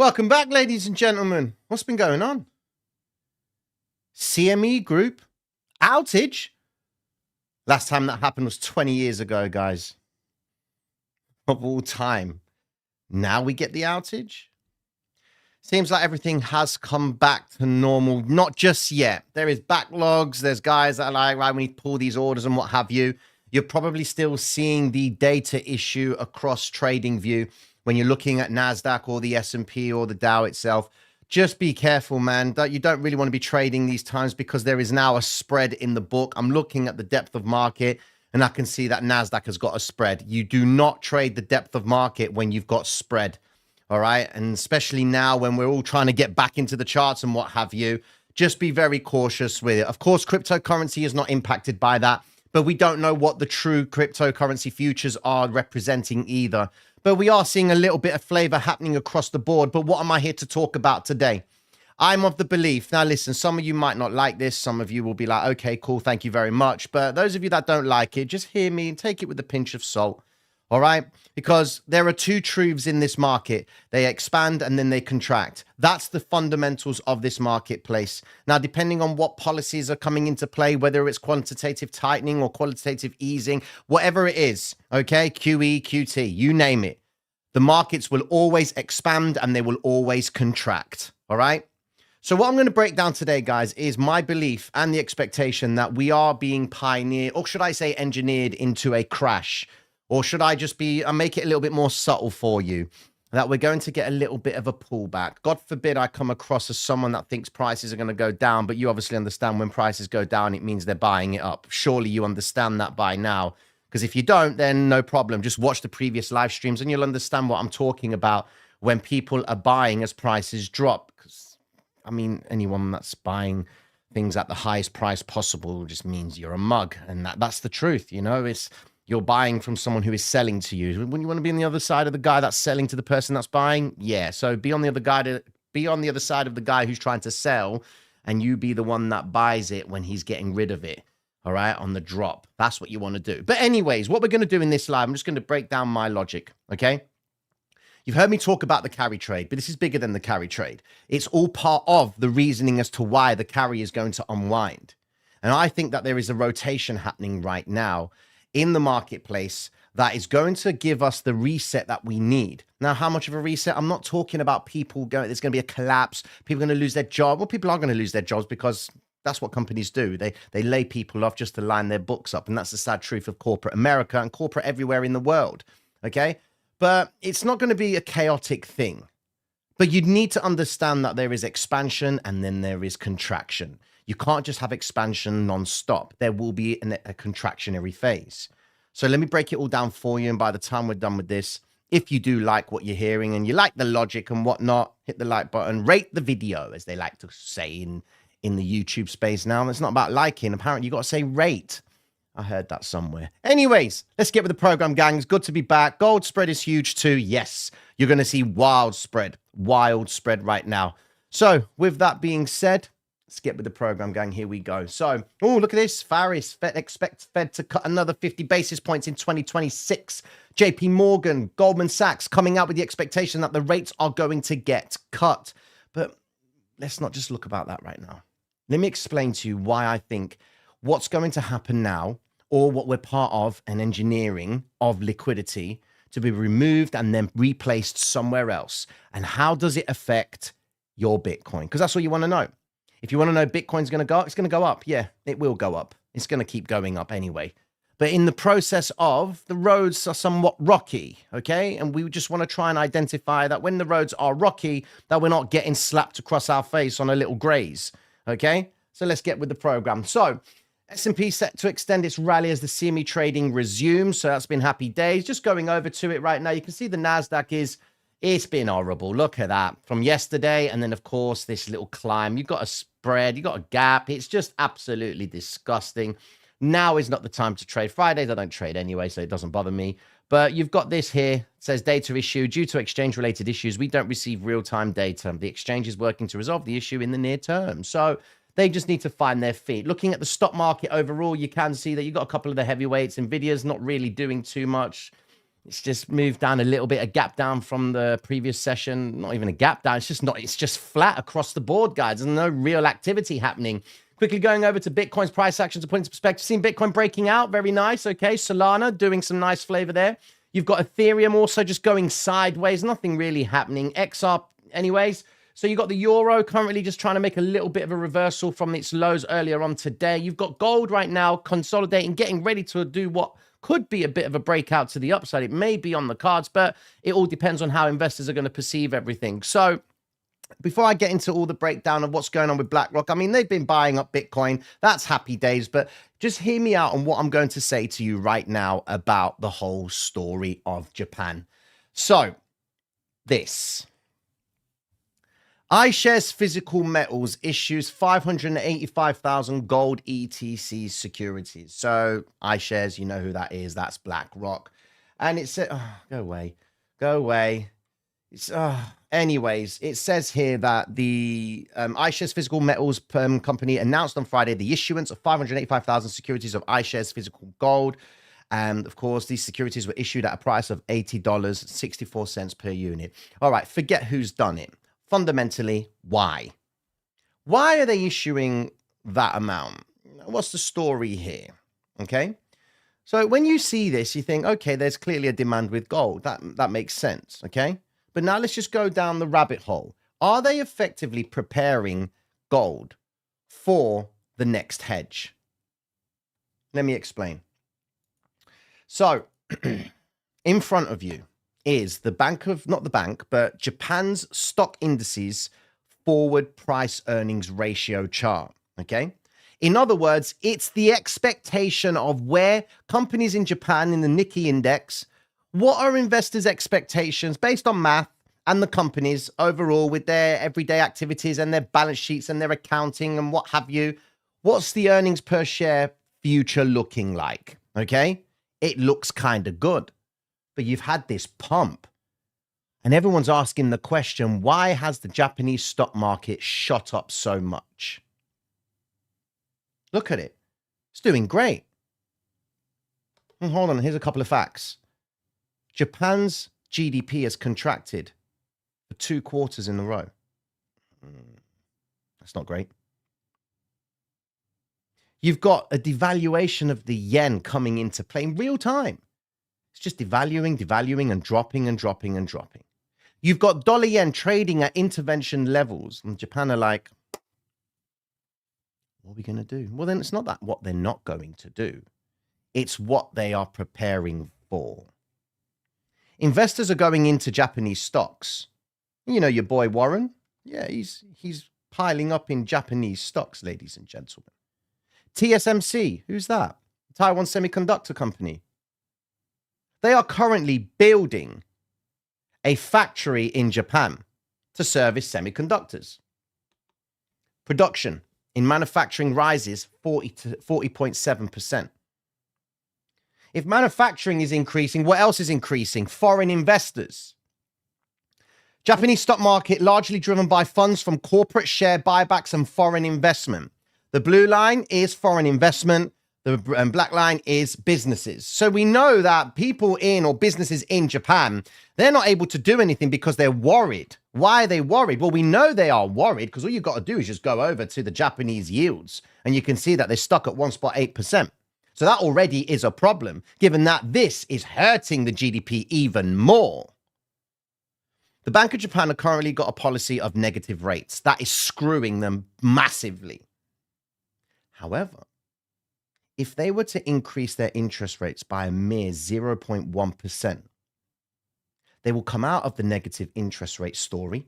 Welcome back, ladies and gentlemen. What's been going on? CME Group outage? Last time that happened was 20 years ago, guys. Of all time. Now we get the outage? Seems like everything has come back to normal. Not just yet. There is backlogs. There's guys that are like, right, we need to pull these orders and what have you. You're probably still seeing the data issue across TradingView when you're looking at NASDAQ or the S&P or the Dow itself. Just be careful, man. You don't really want to be trading these times because there is now a spread in the book. I'm looking at the depth of market and I can see that NASDAQ has got a spread. You do not trade the depth of market when you've got spread. All right. And especially now when we're all trying to get back into the charts and what have you, just be very cautious with it. Of course, cryptocurrency is not impacted by that, but we don't know what the true cryptocurrency futures are representing either. But we are seeing a little bit of flavor happening across the board. But what am I here to talk about today? I'm of the belief. Now, listen, some of you might not like this. Some of you will be like, okay, cool. Thank you very much. But those of you that don't like it, just hear me and take it with a pinch of salt. All right, because there are two truths in this market. They expand and then they contract. That's the fundamentals of this marketplace. Now, depending on what policies are coming into play, whether it's quantitative tightening or qualitative easing, whatever it is, okay, QE, QT, you name it, the markets will always expand and they will always contract. All right. So what I'm going to break down today, guys, is my belief and the expectation that we are being pioneered, or should I say engineered into a crash. Or should I just make it a little bit more subtle for you, that we're going to get a little bit of a pullback? God forbid I come across as someone that thinks prices are going to go down, but you obviously understand when prices go down, it means they're buying it up. Surely you understand that by now, because if you don't, then no problem. Just watch the previous live streams and you'll understand what I'm talking about when people are buying as prices drop. Because, I mean, anyone that's buying things at the highest price possible just means you're a mug. And that's the truth, you know, you're buying from someone who is selling to you. When you want to be on the other side of the guy that's selling to the person that's buying, yeah. So be on the other side of the guy who's trying to sell, and you be the one that buys it when he's getting rid of it. All right, on the drop. That's what you want to do. But anyways, what we're going to do in this live, I'm just going to break down my logic. Okay. You've heard me talk about the carry trade, but this is bigger than the carry trade. It's all part of the reasoning as to why the carry is going to unwind. And I think that there is a rotation happening right now in the marketplace that is going to give us the reset that we need. Now, how much of a reset? I'm not talking about people going, there's going to be a collapse, people are going to lose their job. Well, people are going to lose their jobs because that's what companies do. They lay people off just to line their books up. And that's the sad truth of corporate America and corporate everywhere in the world. Okay. But it's not going to be a chaotic thing. But you need to understand that there is expansion and then there is contraction. You can't just have expansion non-stop. There will be a contractionary phase. So let me break it all down for you. And by the time we're done with this, if you do like what you're hearing and you like the logic and whatnot, hit the like button, rate the video, as they like to say in the YouTube space now. And it's not about liking. Apparently, you got to say rate. I heard that somewhere. Anyways, let's get with the program, gang. It's good to be back. Gold spread is huge too. Yes, you're going to see wild spread right now. So with that being said, let's get with the program, gang. Here we go. So, oh, look at this. Faris expects Fed to cut another 50 basis points in 2026. JP Morgan, Goldman Sachs coming out with the expectation that the rates are going to get cut. But let's not just look about that right now. Let me explain to you why I think what's going to happen now, or what we're part of, an engineering of liquidity to be removed and then replaced somewhere else. And how does it affect your Bitcoin? Because that's all you want to know. If you want to know Bitcoin's going to go up, it's going to go up. Yeah, it will go up. It's going to keep going up anyway. But in the process of, the roads are somewhat rocky, okay? And we just want to try and identify that when the roads are rocky, that we're not getting slapped across our face on a little graze, okay? So let's get with the program. So S&P set to extend its rally as the CME trading resumes. So that's been happy days. Just going over to it right now, you can see the NASDAQ it's been horrible. Look at that from yesterday. And then, of course, this little climb. You've got a spread. You've got a gap. It's just absolutely disgusting. Now is not the time to trade. Fridays, I don't trade anyway, so it doesn't bother me. But you've got this here. It says data issue. Due to exchange-related issues, we don't receive real-time data. The exchange is working to resolve the issue in the near term. So they just need to find their feet. Looking at the stock market overall, you can see that you've got a couple of the heavyweights. Nvidia's not really doing too much. It's just moved down a little bit, a gap down from the previous session. Not even a gap down. It's just flat across the board, guys. There's no real activity happening. Quickly going over to Bitcoin's price actions to put into perspective. Seen Bitcoin breaking out. Very nice. Okay. Solana doing some nice flavor there. You've got Ethereum also just going sideways. Nothing really happening. XR anyways. So you've got the euro currently just trying to make a little bit of a reversal from its lows earlier on today. You've got gold right now consolidating, getting ready to do what could be a bit of a breakout to the upside. It may be on the cards, but it all depends on how investors are going to perceive everything. So before I get into all the breakdown of what's going on with BlackRock, I mean, they've been buying up Bitcoin. That's happy days, but just hear me out on what I'm going to say to you right now about the whole story of Japan. So this. iShares Physical Metals issues 585,000 gold ETC securities. So iShares, you know who that is. That's BlackRock. And it said, oh, go away. Go away. It's, anyways, it says here that the iShares Physical Metals company announced on Friday the issuance of 585,000 securities of iShares Physical Gold. And of course, these securities were issued at a price of $80.64 per unit. All right, forget who's done it. Fundamentally, why? Why are they issuing that amount? What's the story here? Okay. So when you see this, you think, okay, there's clearly a demand with gold. That makes sense. Okay. But now let's just go down the rabbit hole. Are they effectively preparing gold for the next hedge? Let me explain. So in front of you is not the bank, but Japan's stock indices forward price earnings ratio chart. Okay. In other words, it's the expectation of where companies in Japan in the Nikkei index, what are investors' expectations based on math and the companies overall with their everyday activities and their balance sheets and their accounting and what have you. What's the earnings per share future looking like? Okay. It looks kind of good. But you've had this pump and everyone's asking the question, why has the Japanese stock market shot up so much? Look at it. It's doing great. And hold on. Here's a couple of facts. Japan's GDP has contracted for 2 quarters in a row. That's not great. You've got a devaluation of the yen coming into play in real time. It's just devaluing and dropping and dropping and dropping. You've got dollar yen trading at intervention levels. And Japan are like, what are we going to do? Well, then it's not that what they're not going to do. It's what they are preparing for. Investors are going into Japanese stocks. You know your boy Warren? Yeah, he's piling up in Japanese stocks, ladies and gentlemen. TSMC, who's that? Taiwan Semiconductor Company. They are currently building a factory in Japan to service semiconductors. Production in manufacturing rises 40.7%. If manufacturing is increasing, what else is increasing? Foreign investors. Japanese stock market largely driven by funds from corporate share buybacks and foreign investment. The blue line is foreign investment. The black line is businesses. So we know that people in or businesses in Japan, they're not able to do anything because they're worried. Why are they worried? Well, we know they are worried because all you've got to do is just go over to the Japanese yields and you can see that they're stuck at 1.8%. So that already is a problem, given that this is hurting the GDP even more. The Bank of Japan have currently got a policy of negative rates. That is screwing them massively. However, if they were to increase their interest rates by a mere 0.1%, they will come out of the negative interest rate story.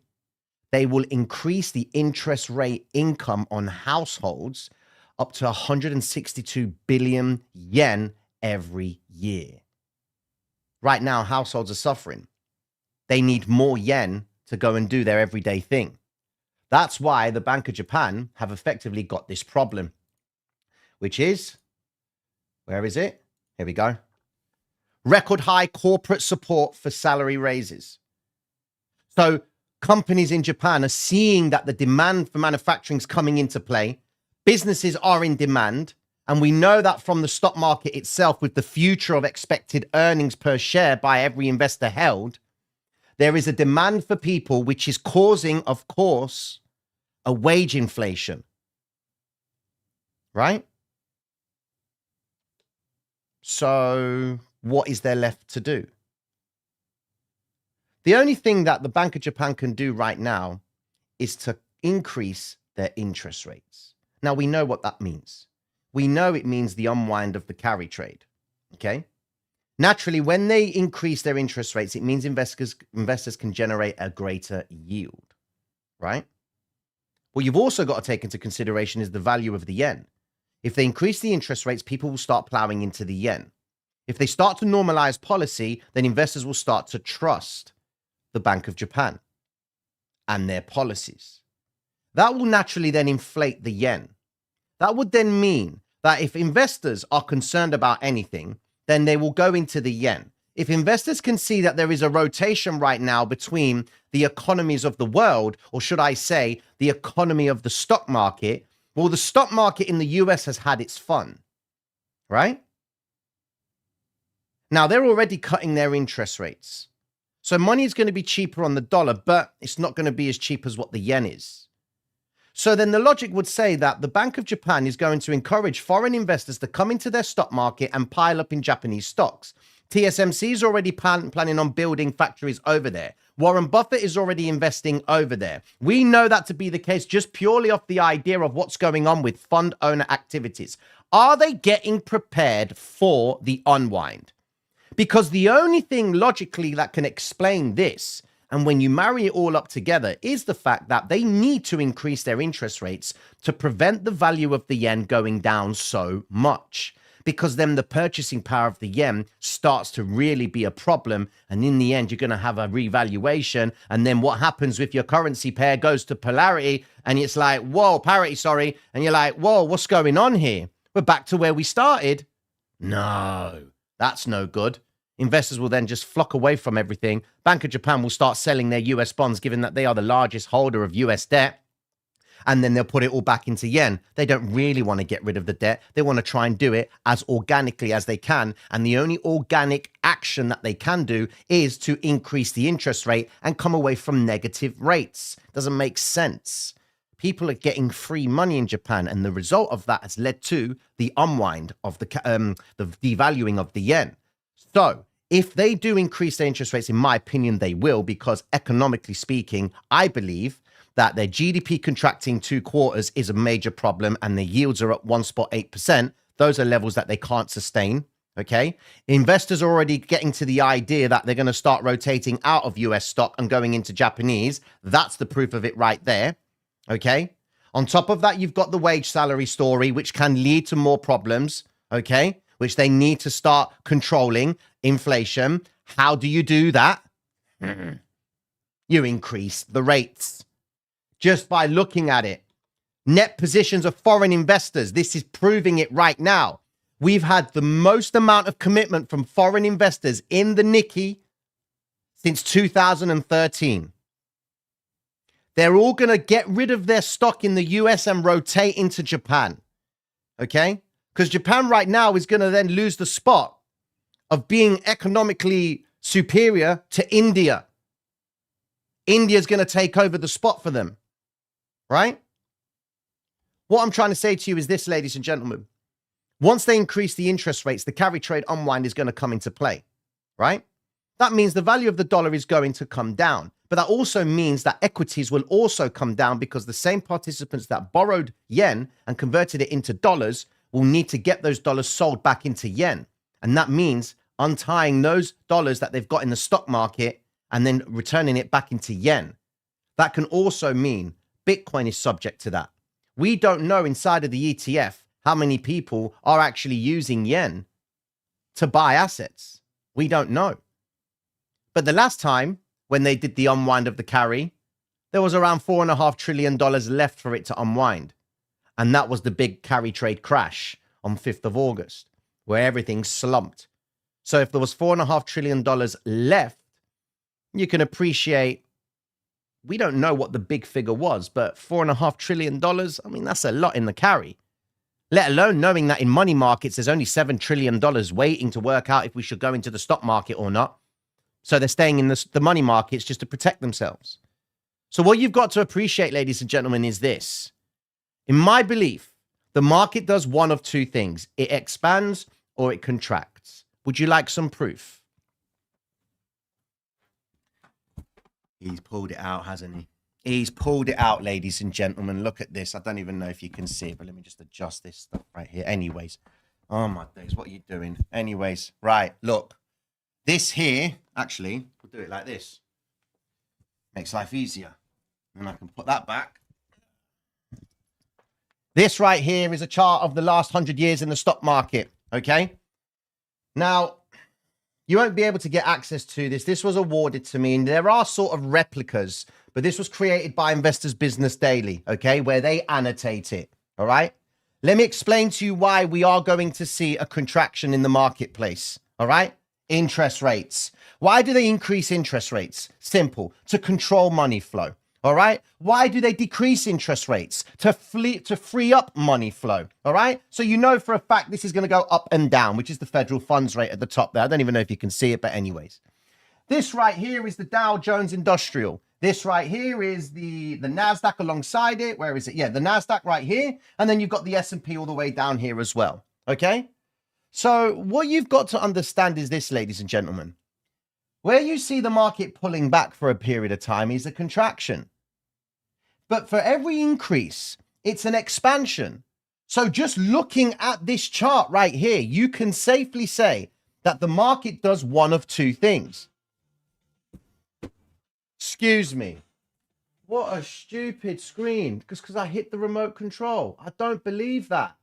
They will increase the interest rate income on households up to 162 billion yen every year. Right now, households are suffering. They need more yen to go and do their everyday thing. That's why the Bank of Japan have effectively got this problem, which is, where is it? Here we go. Record high corporate support for salary raises. So companies in Japan are seeing that the demand for manufacturing is coming into play. Businesses are in demand. And we know that from the stock market itself, with the future of expected earnings per share by every investor held, there is a demand for people, which is causing, of course, a wage inflation, right? So what is there left to do? The only thing that the Bank of Japan can do right now is to increase their interest rates. Now, we know what that means. We know it means the unwind of the carry trade, okay? Naturally, when they increase their interest rates, it means investors can generate a greater yield, right? What you've also got to take into consideration is the value of the yen. If they increase the interest rates, people will start plowing into the yen. If they start to normalize policy, then investors will start to trust the Bank of Japan and their policies. That will naturally then inflate the yen. That would then mean that if investors are concerned about anything, then they will go into the yen. If investors can see that there is a rotation right now between the economies of the world, or should I say, the economy of the stock market, well, the stock market in the US has had its fun, right? Now, they're already cutting their interest rates. So money is going to be cheaper on the dollar, but it's not going to be as cheap as what the yen is. So then the logic would say that the Bank of Japan is going to encourage foreign investors to come into their stock market and pile up in Japanese stocks. TSMC is already planning on building factories over there. Warren Buffett is already investing over there. We know that to be the case just purely off the idea of what's going on with fund owner activities. Are they getting prepared for the unwind? Because the only thing logically that can explain this, and when you marry it all up together, is the fact that they need to increase their interest rates to prevent the value of the yen going down so much. Because then the purchasing power of the yen starts to really be a problem. And in the end, you're going to have a revaluation. And then what happens with your currency pair goes to polarity. And it's like, whoa, parity, sorry. And you're like, whoa, what's going on here? We're back to where we started. No, that's no good. Investors will then just flock away from everything. Bank of Japan will start selling their US bonds, given that they are the largest holder of US debt. And then they'll put it all back into yen. They don't really want to get rid of the debt. They want to try and do it as organically as they can. And the only organic action that they can do is to increase the interest rate and come away from negative rates. Doesn't make sense. People are getting free money in Japan, and the result of that has led to the unwind of the devaluing of the yen. So if they do increase their interest rates, in my opinion, they will, because economically speaking, I believe that their GDP contracting 2 quarters is a major problem, and the yields are at 1.8%. Those are levels that they can't sustain. Okay. Investors are already getting to the idea that they're going to start rotating out of US stock and going into Japanese. That's the proof of it right there. Okay. On top of that, you've got the wage salary story, which can lead to more problems. Okay. Which they need to start controlling inflation. How do you do that? You increase the rates. Just by looking at it. Net positions of foreign investors. This is proving it right now. We've had the most amount of commitment from foreign investors in the Nikkei since 2013. They're all going to get rid of their stock in the US and rotate into Japan. Okay? Because Japan right now is going to then lose the spot of being economically superior to India. India's going to take over the spot for them. Right? What I'm trying to say to you is this, ladies and gentlemen. Once they increase the interest rates, the carry trade unwind is going to come into play. Right? That means the value of the dollar is going to come down. But that also means that equities will also come down, because the same participants that borrowed yen and converted it into dollars will need to get those dollars sold back into yen. And that means untying those dollars that they've got in the stock market and then returning it back into yen. That can also mean Bitcoin is subject to that. We don't know inside of the ETF how many people are actually using yen to buy assets. We don't know. But the last time when they did the unwind of the carry, there was around $4.5 trillion left for it to unwind. And that was the big carry trade crash on 5th of August, where everything slumped. So if there was $4.5 trillion left, you can appreciate, we don't know what the big figure was, but $4.5 trillion, I mean, that's a lot in the carry. let alone knowing that in money markets, there's only $7 trillion waiting to work out if we should go into the stock market or not. So they're staying in the money markets just to protect themselves. So what you've got to appreciate, ladies and gentlemen, is this. In my belief, the market does one of two things. It expands or it contracts. Would you like some proof? He's pulled it out, hasn't he? He's pulled it out, ladies and gentlemen. Look at this. I don't even know if you can see it, but let me just adjust this stuff right here. Anyways, oh my days, what are you doing? Anyways, right, look. This here, actually, we'll do it like this. Makes life easier. And I can put that back. This right here is a chart of the last 100 years in the stock market, okay? Now, you won't be able to get access to this. This was awarded to me, and there are sort of replicas, but this was created by Investors Business Daily, okay, where they annotate it, all right? Let me explain to you why we are going to see a contraction in the marketplace, all right? Interest rates. Why do they increase interest rates? Simple, to control money flow, all right? Why do they decrease interest rates? To free up money flow, all right? So you know for a fact this is going to go up and down, which is the federal funds rate at the top there. I don't even know if you can see it, but anyways. This right here is the Dow Jones Industrial. This right here is the NASDAQ alongside it. Where is it? Yeah, the NASDAQ right here. And then you've got the S&P all the way down here as well, okay? So what you've got to understand is this, ladies and gentlemen. Where you see the market pulling back for a period of time is a contraction. But for every increase, it's an expansion. So just looking at this chart right here, you can safely say that the market does one of two things. Excuse me. What a stupid screen. Just because I hit the remote control. I don't believe that.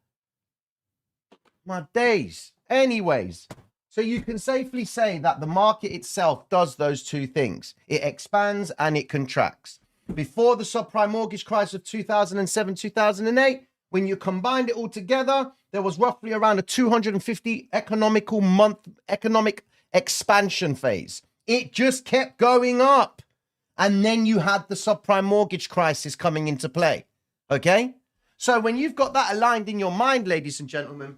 My days. Anyways, so you can safely say that the market itself does those two things. It expands and it contracts. Before the subprime mortgage crisis of 2007, 2008, when you combined it all together, there was roughly around a 250 economic expansion phase. It just kept going up. And then you had the subprime mortgage crisis coming into play. Okay? So when you've got that aligned in your mind, ladies and gentlemen,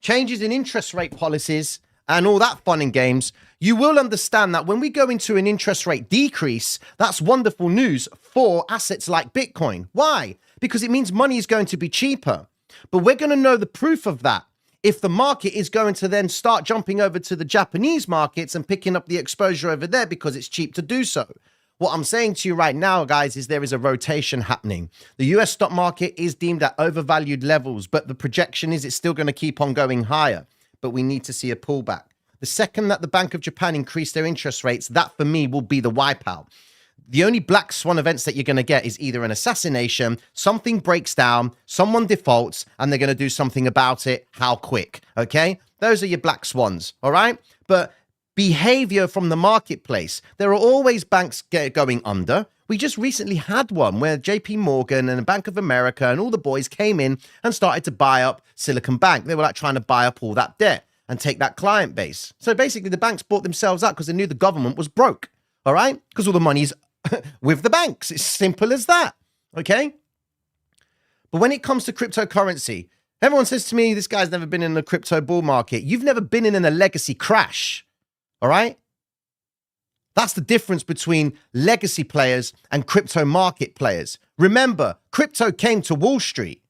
changes in interest rate policies and all that fun and games, you will understand that when we go into an interest rate decrease, that's wonderful news for assets like Bitcoin. Why? Because it means money is going to be cheaper. But we're going to know the proof of that if the market is going to then start jumping over to the Japanese markets and picking up the exposure over there because it's cheap to do so. What I'm saying to you right now, guys, is there is a rotation happening. The US stock market is deemed at overvalued levels, but the projection is it's still going to keep on going higher. But we need to see a pullback. The second that the Bank of Japan increase their interest rates, that for me will be the wipeout. The only black swan events that you're going to get is either an assassination, something breaks down, someone defaults, and they're going to do something about it. How quick? Okay? Those are your black swans. All right? But behavior from the marketplace. There are always banks going under. We just recently had one where JP Morgan and the Bank of America and all the boys came in and started to buy up Silicon Bank. They were like trying to buy up all that debt and take that client base. So basically the banks bought themselves out because they knew the government was broke. All right? Because all the money's with the banks. It's simple as that. Okay? But when it comes to cryptocurrency, everyone says to me, this guy's never been in a crypto bull market. You've never been in a legacy crash. All right? That's the difference between legacy players and crypto market players. Remember, crypto came to Wall Street.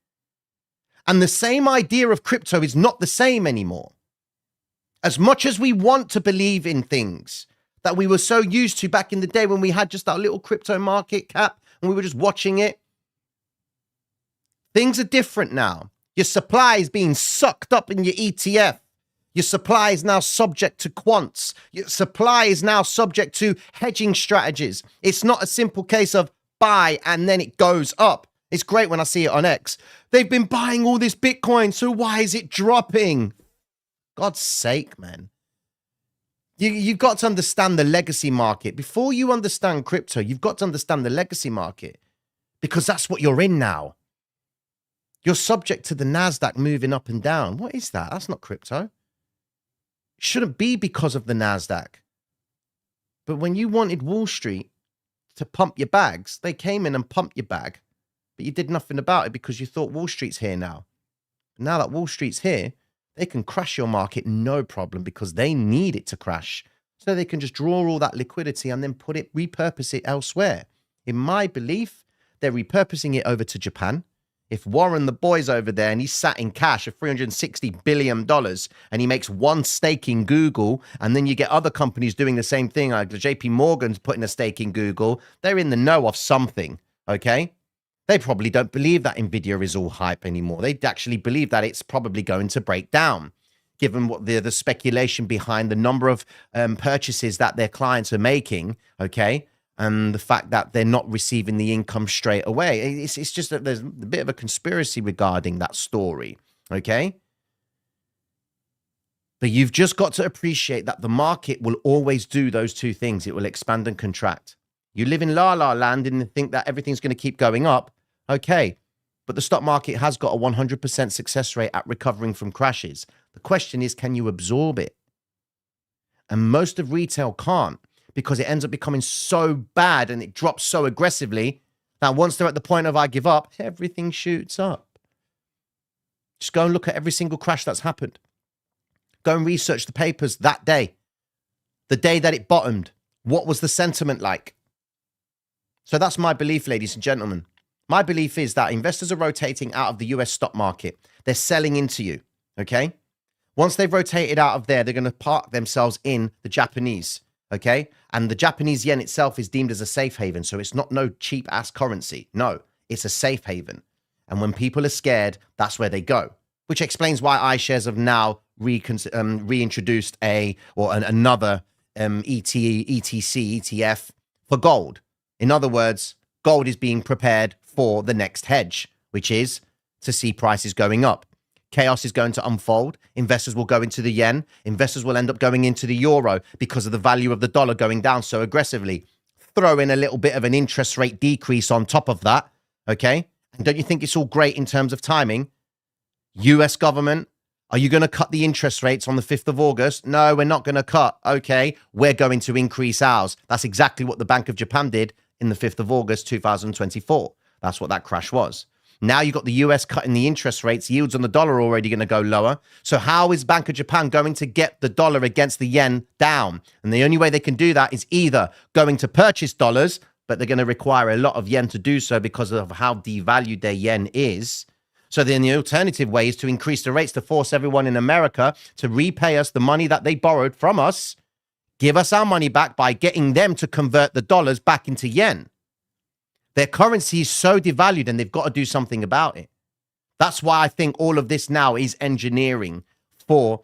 And the same idea of crypto is not the same anymore. As much as we want to believe in things that we were so used to back in the day when we had just our little crypto market cap and we were just watching it, things are different now. Your supply is being sucked up in your ETF. Your supply is now subject to quants. Your supply is now subject to hedging strategies. It's not a simple case of buy and then it goes up. It's great when I see it on X. They've been buying all this Bitcoin, so why is it dropping? God's sake, man. You've got to understand the legacy market. Before you understand crypto, you've got to understand the legacy market because that's what you're in now. You're subject to the NASDAQ moving up and down. What is that? That's not crypto. Shouldn't be because of the NASDAQ. But when you wanted Wall Street to pump your bags, they came in and pumped your bag. But you did nothing about it because you thought Wall Street's here now. Now that Wall Street's here, they can crash your market no problem because they need it to crash. So they can just draw all that liquidity and then repurpose it elsewhere. In my belief, they're repurposing it over to Japan. If Warren, the boy's over there and he's sat in cash of $360 billion and he makes one stake in Google, and then you get other companies doing the same thing, like JP Morgan's putting a stake in Google, they're in the know of something, okay? They probably don't believe that NVIDIA is all hype anymore. They actually believe that it's probably going to break down, given what the speculation behind the number of purchases that their clients are making, okay? And the fact that they're not receiving the income straight away. It's just that there's a bit of a conspiracy regarding that story, okay? But you've just got to appreciate that the market will always do those two things. It will expand and contract. You live in la-la land and think that everything's going to keep going up, okay. But the stock market has got a 100% success rate at recovering from crashes. The question is, can you absorb it? And most of retail can't, because it ends up becoming so bad and it drops so aggressively that once they're at the point of I give up, everything shoots up. Just go and look at every single crash that's happened. Go and research the papers that day, the day that it bottomed. What was the sentiment like? So that's my belief, ladies and gentlemen. My belief is that investors are rotating out of the US stock market. They're selling into you, okay? Once they've rotated out of there, they're going to park themselves in the Japanese, okay? And the Japanese yen itself is deemed as a safe haven. So it's not no cheap ass currency. No, it's a safe haven. And when people are scared, that's where they go, which explains why iShares have now reintroduced another ETF for gold. In other words, gold is being prepared for the next hedge, which is to see prices going up. Chaos is going to unfold. Investors will go into the yen. Investors will end up going into the euro because of the value of the dollar going down so aggressively. Throw in a little bit of an interest rate decrease on top of that, okay? And don't you think it's all great in terms of timing? US government, are you going to cut the interest rates on the 5th of August? No, we're not going to cut. Okay, we're going to increase ours. That's exactly what the Bank of Japan did in the 5th of August, 2024. That's what that crash was. Now you've got the US cutting the interest rates. Yields on the dollar are already going to go lower. So how is Bank of Japan going to get the dollar against the yen down? And the only way they can do that is either going to purchase dollars, but they're going to require a lot of yen to do so because of how devalued their yen is. So then the alternative way is to increase the rates to force everyone in America to repay us the money that they borrowed from us, give us our money back by getting them to convert the dollars back into yen. Their currency is so devalued and they've got to do something about it. That's why I think all of this now is engineering for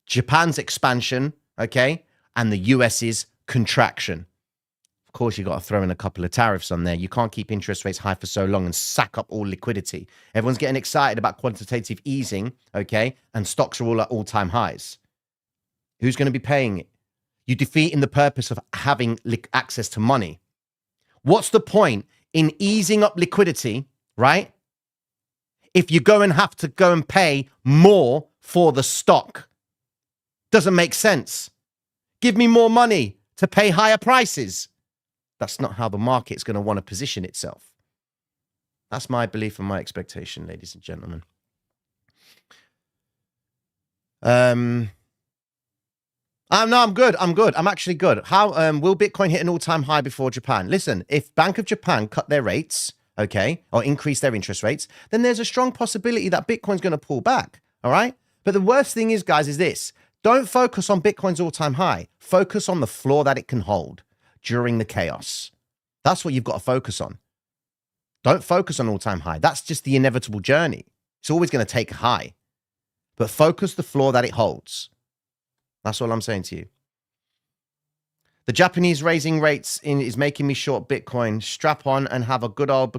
Japan's expansion, okay, and the US's contraction. Of course, you've got to throw in a couple of tariffs on there. You can't keep interest rates high for so long and sack up all liquidity. Everyone's getting excited about quantitative easing, okay, and stocks are all at all-time highs. Who's going to be paying it? You're defeating the purpose of having access to money. What's the point in easing up liquidity, right? If you go and have to go and pay more for the stock. Doesn't make sense. Give me more money to pay higher prices. That's not how the market's going to want to position itself. That's my belief and my expectation, ladies and gentlemen. I'm good. I'm actually good. How will Bitcoin hit an all-time high before Japan? Listen, if Bank of Japan cut their rates, okay, or increase their interest rates, then there's a strong possibility that Bitcoin's going to pull back, all right? But the worst thing is, guys, is this. Don't focus on Bitcoin's all-time high. Focus on the floor that it can hold during the chaos. That's what you've got to focus on. Don't focus on all-time high. That's just the inevitable journey. It's always going to take a high. But focus the floor that it holds. That's all I'm saying to you. The Japanese raising rates is making me short Bitcoin. Strap on and have a good old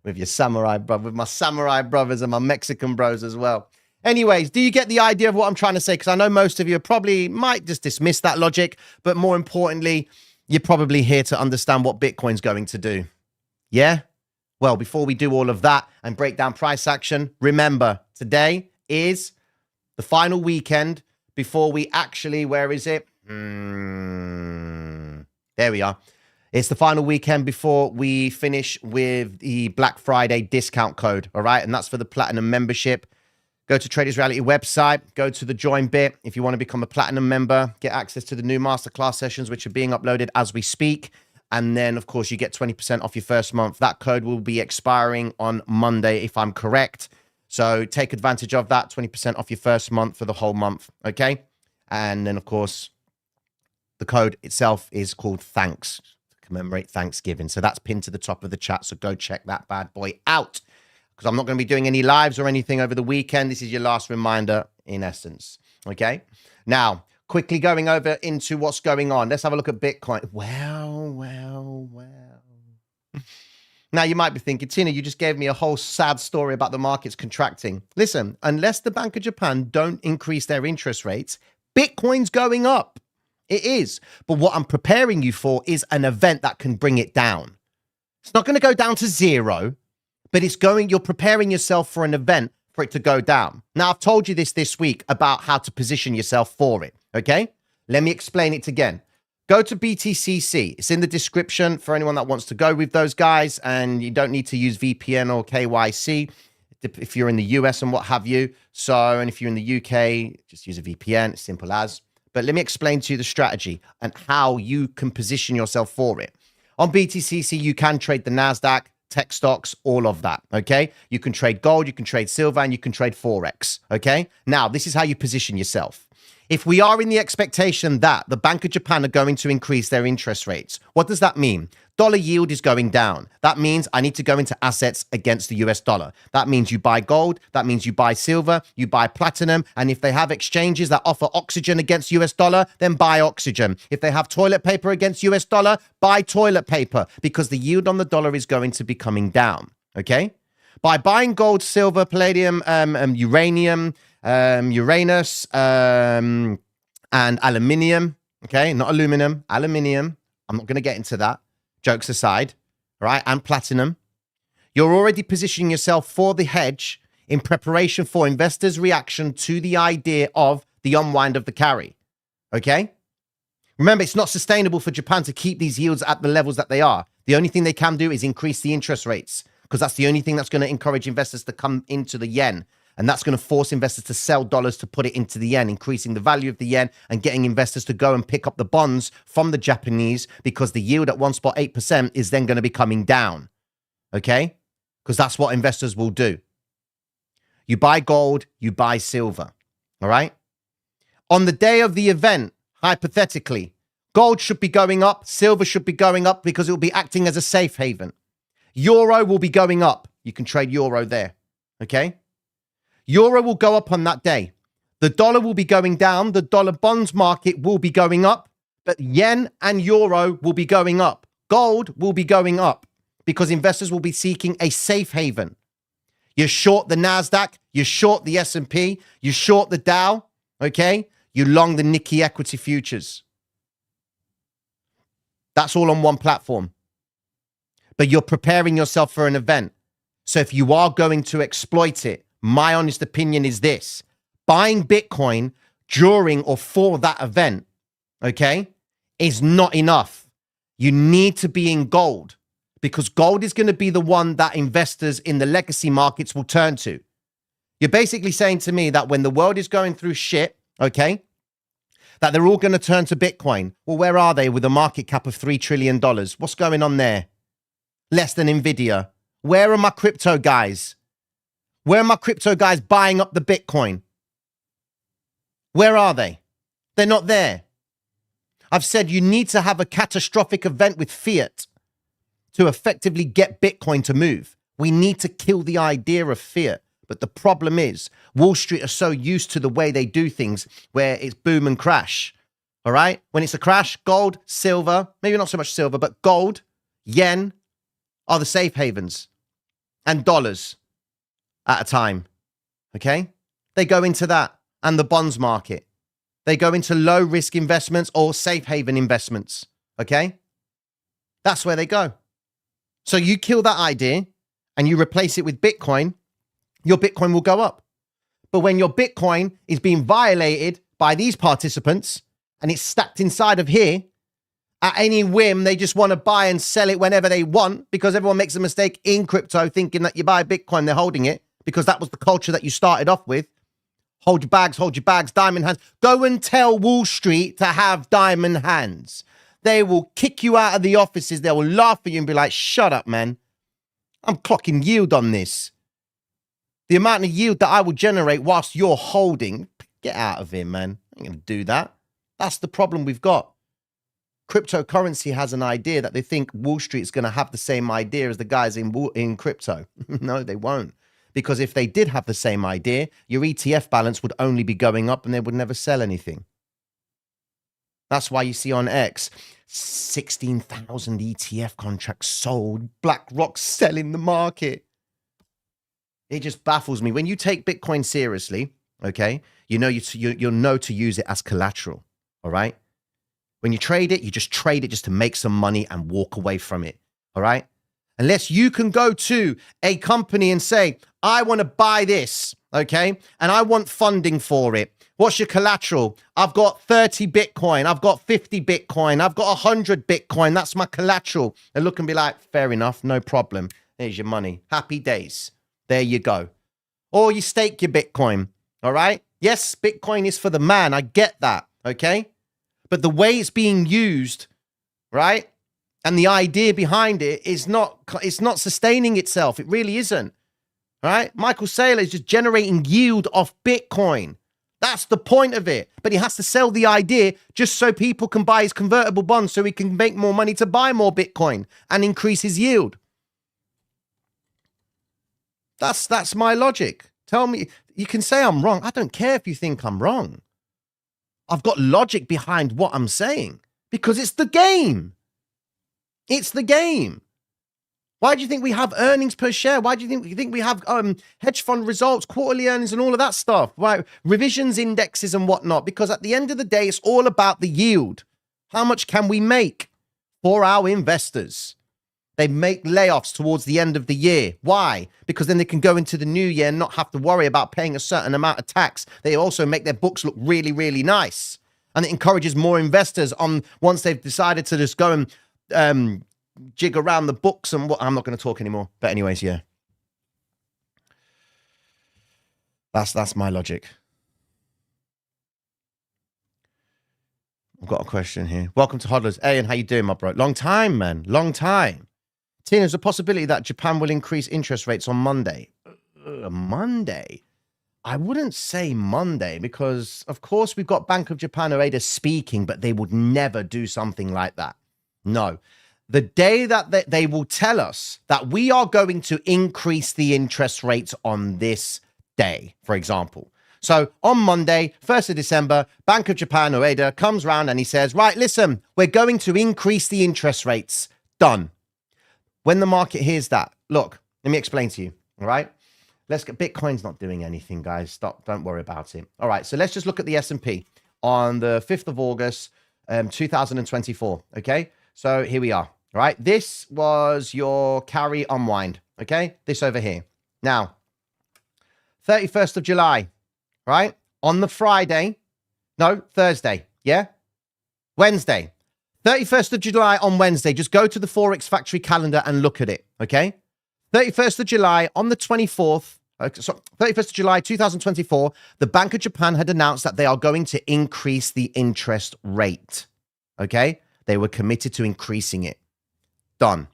with your samurai brother, with my samurai brothers and my Mexican bros as well. Anyways, do you get the idea of what I'm trying to say? Because I know most of you probably might just dismiss that logic, but more importantly, you're probably here to understand what Bitcoin's going to do. Yeah? Well, before we do all of that and break down price action, remember, today is the final weekend before we actually, where is it? There we are. It's the final weekend before we finish with the Black Friday discount code, all right? And that's for the Platinum membership. Go to Traders Reality website, go to the join bit. If you want to become a Platinum member, get access to the new masterclass sessions, which are being uploaded as we speak. And then, of course, you get 20% off your first month. That code will be expiring on Monday, if I'm correct. So take advantage of that, 20% off your first month for the whole month, okay? And then, of course, the code itself is called THANKS, to commemorate Thanksgiving. So that's pinned to the top of the chat, so go check that bad boy out. Because I'm not going to be doing any lives or anything over the weekend. This is your last reminder, in essence, okay? Now, quickly going over into what's going on. Let's have a look at Bitcoin. Well. Now, you might be thinking, Tina, you just gave me a whole sad story about the markets contracting. Listen, unless the Bank of Japan don't increase their interest rates, Bitcoin's going up. It is. But what I'm preparing you for is an event that can bring it down. It's not going to go down to zero, but you're preparing yourself for an event for it to go down. Now, I've told you this week about how to position yourself for it, okay? Let me explain it again. Go to BTCC. It's in the description for anyone that wants to go with those guys, and you don't need to use VPN or KYC if you're in the US and what have you. So, and if you're in the UK, just use a VPN, it's simple as. But let me explain to you the strategy and how you can position yourself for it. On BTCC, you can trade the NASDAQ, tech stocks, all of that, okay? You can trade gold, you can trade silver, and you can trade Forex, okay? Now, this is how you position yourself. If we are in the expectation that the Bank of Japan are going to increase their interest rates, what does that mean? Dollar yield is going down. That means I need to go into assets against the US dollar. That means you buy gold. That means you buy silver, you buy platinum. And if they have exchanges that offer oxygen against US dollar, then buy oxygen. If they have toilet paper against US dollar, buy toilet paper, because the yield on the dollar is going to be coming down, okay? By buying gold, silver, palladium, uranium, Uranus, and aluminium, okay? Not aluminum, aluminium. I'm not going to get into that. Jokes aside, right? And platinum. You're already positioning yourself for the hedge in preparation for investors' reaction to the idea of the unwind of the carry, okay? Remember, it's not sustainable for Japan to keep these yields at the levels that they are. The only thing they can do is increase the interest rates, because that's the only thing that's going to encourage investors to come into the yen. And that's going to force investors to sell dollars to put it into the yen, increasing the value of the yen and getting investors to go and pick up the bonds from the Japanese, because the yield at 1.8% is then going to be coming down, okay? Because that's what investors will do. You buy gold, you buy silver, all right? On the day of the event, hypothetically, gold should be going up, silver should be going up, because it will be acting as a safe haven. Euro will be going up. You can trade euro there, okay? Euro will go up on that day. The dollar will be going down. The dollar bonds market will be going up, but yen and euro will be going up. Gold will be going up because investors will be seeking a safe haven. You short the NASDAQ, you short the S&P, you short the Dow, okay? You long the Nikkei equity futures. That's all on one platform. But you're preparing yourself for an event. So if you are going to exploit it, my honest opinion is this: buying Bitcoin during or for that event, okay, is not enough. You need to be in gold, because gold is going to be the one that investors in the legacy markets will turn to. You're basically saying to me that when the world is going through shit, okay, that they're all going to turn to Bitcoin. Well, where are they with a market cap of $3 trillion? What's going on there? Less than Nvidia. Where are my crypto guys? Where are my crypto guys buying up the Bitcoin? Where are they? They're not there. I've said you need to have a catastrophic event with fiat to effectively get Bitcoin to move. We need to kill the idea of fiat. But the problem is, Wall Street are so used to the way they do things, where it's boom and crash. All right? When it's a crash, gold, silver, maybe not so much silver, but gold, yen are the safe havens, and dollars at a time, okay? They go into that, and the bonds market. They go into low-risk investments or safe haven investments, okay? That's where they go. So you kill that idea, and you replace it with Bitcoin, your Bitcoin will go up. But when your Bitcoin is being violated by these participants, and it's stacked inside of here, At any whim, they just want to buy and sell it whenever they want because everyone makes a mistake in crypto thinking that you buy Bitcoin, they're holding it because that was the culture that you started off with. Hold your bags, diamond hands. Go and tell Wall Street to have diamond hands. They will kick you out of the offices. They will laugh at you and be like, shut up, man. I'm clocking yield on this. The amount of yield that I will generate whilst you're holding, get out of here, man. I ain't going to do that. That's the problem we've got. Cryptocurrency has an idea that they think Wall Street is going to have the same idea as the guys in crypto. No, they won't. Because if they did have the same idea, your ETF balance would only be going up and they would never sell anything. That's why you see on X, 16,000 ETF contracts sold, BlackRock selling the market. It just baffles me. When you take Bitcoin seriously, okay, you'll know to use it as collateral, all right? When you trade it, you just trade it just to make some money and walk away from it, all right? Unless you can go to a company and say, I want to buy this, okay? And I want funding for it. What's your collateral? I've got 30 Bitcoin. I've got 50 Bitcoin. I've got 100 Bitcoin. That's my collateral. They look and be like, fair enough, no problem. There's your money. Happy days. There you go. Or you stake your Bitcoin, all right? Yes, Bitcoin is for the man. I get that, okay? But the way it's being used, right? And the idea behind it it's not sustaining itself. It really isn't, right? Michael Saylor is just generating yield off Bitcoin. That's the point of it. But he has to sell the idea just so people can buy his convertible bonds so he can make more money to buy more Bitcoin and increase his yield. That's my logic. Tell me, you can say I'm wrong. I don't care if you think I'm wrong. I've got logic behind what I'm saying because it's the game. It's the game. Why do you think we have earnings per share? Why do you think we have hedge fund results, quarterly earnings and all of that stuff? Right? Revisions, indexes and whatnot. Because at the end of the day, it's all about the yield. How much can we make for our investors? They make layoffs towards the end of the year. Why? Because then they can go into the new year and not have to worry about paying a certain amount of tax. They also make their books look really, really nice. And it encourages more investors on once they've decided to just go and jig around the books and what. I'm not going to talk anymore. But anyways, yeah. That's my logic. I've got a question here. Welcome to Hodlers. Hey, and how you doing, my bro? Long time, man. Long time. Tina, there's a possibility that Japan will increase interest rates on Monday. Monday? I wouldn't say Monday because, of course, we've got Bank of Japan Oeda speaking, but they would never do something like that. No. The day that they will tell us that we are going to increase the interest rates on this day, for example. So on Monday, 1st of December, Bank of Japan Oeda comes around and he says, right, listen, we're going to increase the interest rates. Done. When the market hears that, look, let me explain to you, all right? Bitcoin's not doing anything, guys. Stop, don't worry about it. All right, so let's just look at the S&P on the 5th of August, 2024, okay? So here we are, all right? This was your carry unwind, okay? This over here. Now, 31st of July, right? On the Thursday, yeah? Wednesday. 31st of July on Wednesday, just go to the Forex Factory calendar and look at it, okay? 31st of July on the 24th, 31st of July 2024, the Bank of Japan had announced that they are going to increase the interest rate, okay? They were committed to increasing it. Done.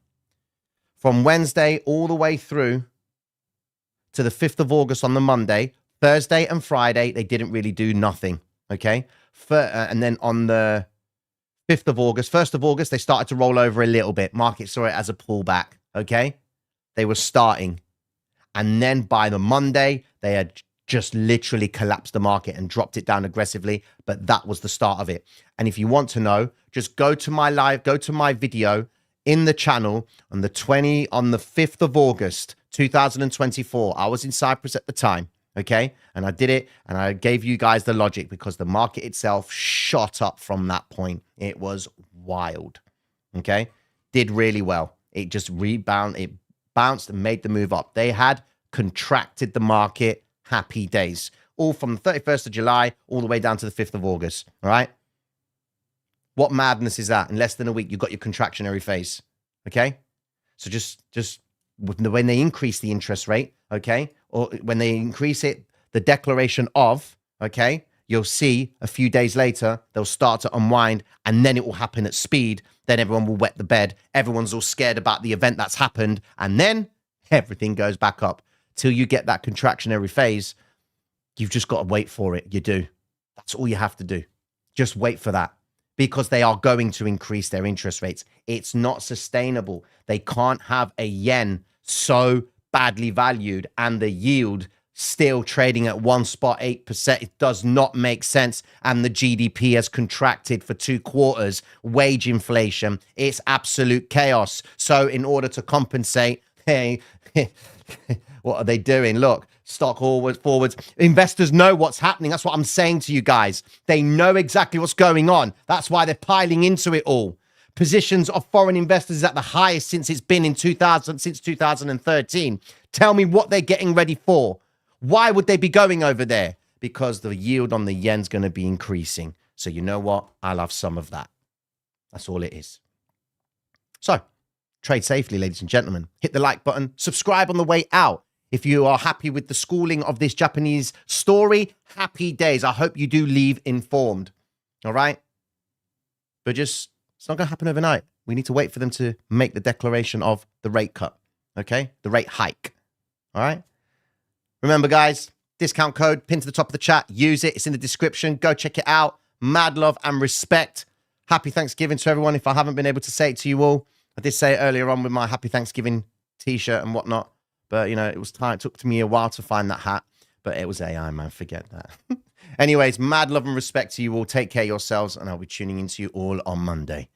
From Wednesday all the way through to the 5th of August on the Monday, Thursday and Friday, they didn't really do nothing, okay? And then on the 5th of August, 1st of August, they started to roll over a little bit. Market saw it as a pullback, okay? They were starting. And then by the Monday, they had just literally collapsed the market and dropped it down aggressively. But that was the start of it. And if you want to know, just go to my video in the channel on the 5th of August, 2024. I was in Cyprus at the time. Okay. And I did it and I gave you guys the logic because the market itself shot up from that point. It was wild. Okay. Did really well. It just it bounced and made the move up. They had contracted the market. Happy days. All from the 31st of July all the way down to the 5th of August. All right. What madness is that? In less than a week, you've got your contractionary phase. Okay? So just when they increase the interest rate, okay, or when they increase it, the declaration of, okay, you'll see a few days later, they'll start to unwind, and then it will happen at speed. Then everyone will wet the bed. Everyone's all scared about the event that's happened. And then everything goes back up. Till you get that contractionary phase, you've just got to wait for it. You do. That's all you have to do. Just wait for that, because they are going to increase their interest rates. It's not sustainable. They can't have a yen so badly valued and the yield still trading at 1.8%. It does not make sense. And the GDP has contracted for 2 quarters. Wage inflation. It's absolute chaos. So in order to compensate, hey, what are they doing? Look, stock forwards. Investors know what's happening. That's what I'm saying to you guys. They know exactly what's going on. That's why they're piling into it all. Positions of foreign investors is at the highest since it's been in 2013. Tell me what they're getting ready for. Why would they be going over there? Because the yield on the yen's going to be increasing. So you know what? I'll have some of that. That's all it is. So trade safely, ladies and gentlemen. Hit the like button. Subscribe on the way out. If you are happy with the schooling of this Japanese story, happy days. I hope you do leave informed. All right? But it's not going to happen overnight. We need to wait for them to make the declaration of the rate cut. Okay? The rate hike. All right? Remember, guys, discount code pinned to the top of the chat. Use it. It's in the description. Go check it out. Mad love and respect. Happy Thanksgiving to everyone. If I haven't been able to say it to you all, I did say it earlier on with my Happy Thanksgiving t-shirt and whatnot. But, you know, it was time. It took me a while to find that hat. But it was AI, man. Forget that. Anyways, mad love and respect to you all. Take care of yourselves. And I'll be tuning into you all on Monday.